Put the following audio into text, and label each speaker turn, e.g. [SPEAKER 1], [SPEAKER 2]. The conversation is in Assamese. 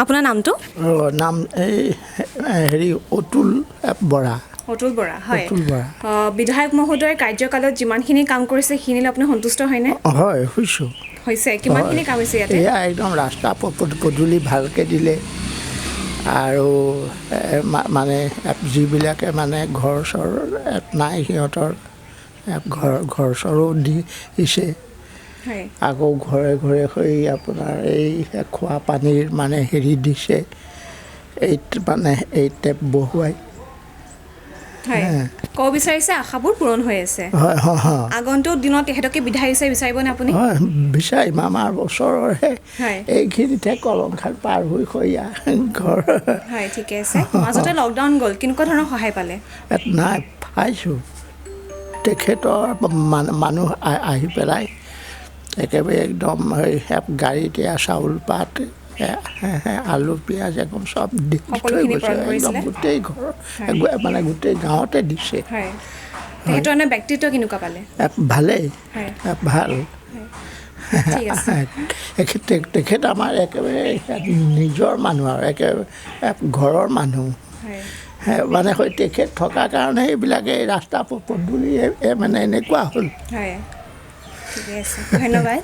[SPEAKER 1] আপোনাৰ নামটো?
[SPEAKER 2] নাম এই হেৰি অতুল বৰা।
[SPEAKER 1] অতুল বৰা, হয়।
[SPEAKER 2] অতুল বৰা।
[SPEAKER 1] বিধায়ক মহোদয়ৰ কাৰ্যকালত যিমানখিনি কাম কৰিছে সেইখিনিলে আপুনি সন্তুষ্ট হয়নে?
[SPEAKER 2] হয়, হৈছোঁ।
[SPEAKER 1] হৈছে, কিমানখিনি কাম হৈছে ইয়াতে?
[SPEAKER 2] এয়া একদম ৰাস্তা পদূলি ভালকৈ দিলে আৰু মানে যিবিলাকে মানে ঘৰ চৰ নাই সিহঁতৰ ঘৰ চৰো দিছে।
[SPEAKER 1] হয়।
[SPEAKER 2] আকৌ ঘৰে ঘৰে হৈ আপোনাৰ এই খোৱা পানীৰ মানে হেৰি দিছে, এই মানে এই টেপ বহুৱাই।
[SPEAKER 1] হয়, ক'ব বিচাৰিছে আশাবোৰ পূৰণ হৈ আছে।
[SPEAKER 2] হয় হয় হয়।
[SPEAKER 1] আগন্তুক দিনত তেখেতকে বিধায়ক হিচাপে বিচাৰিবনে আপুনি?
[SPEAKER 2] হয়, বিচাৰিম। আমাৰ ওচৰৰহে
[SPEAKER 1] হয়।
[SPEAKER 2] এইখিনিতে কলংখাল পাৰ হৈ ঘৰ।
[SPEAKER 1] হয়, ঠিকে আছে। মাজতে লকডাউন গ'ল, কেনেকুৱা ধৰণৰ সহায় পালে?
[SPEAKER 2] নাই, পাইছোঁ। তেখেতৰ মানুহ আহি পেলাই একেবাৰে একদম গাড়ীতে চাউল পাত আলু পিঁয়াজ একদম চব দি থৈ
[SPEAKER 1] সকলোখিনি
[SPEAKER 2] গৈছে।
[SPEAKER 1] প্ৰদান
[SPEAKER 2] একদম
[SPEAKER 1] কৰিছিলে?
[SPEAKER 2] গোটেই ঘৰ মানে গোটেই গাঁৱতে দিছে।
[SPEAKER 1] হয়। তেখেতৰ এনে ব্যক্তিত্ব কেনেকুৱা পালে?
[SPEAKER 2] ভালেই,
[SPEAKER 1] হয়।
[SPEAKER 2] ভাল।
[SPEAKER 1] ঠিক আছে।
[SPEAKER 2] তেখেত আমাৰ একেবাৰে নিজৰ মানুহ আৰু একেবাৰে ঘৰৰ মানুহ।
[SPEAKER 1] হয়।
[SPEAKER 2] মানে তেখেত থকাৰ কাৰণে এইবিলাকে ৰাস্তা পদূলি মানে এনেকুৱা হ'ল।
[SPEAKER 1] হয়, ঠিকে আছে, ধন্যবাদ।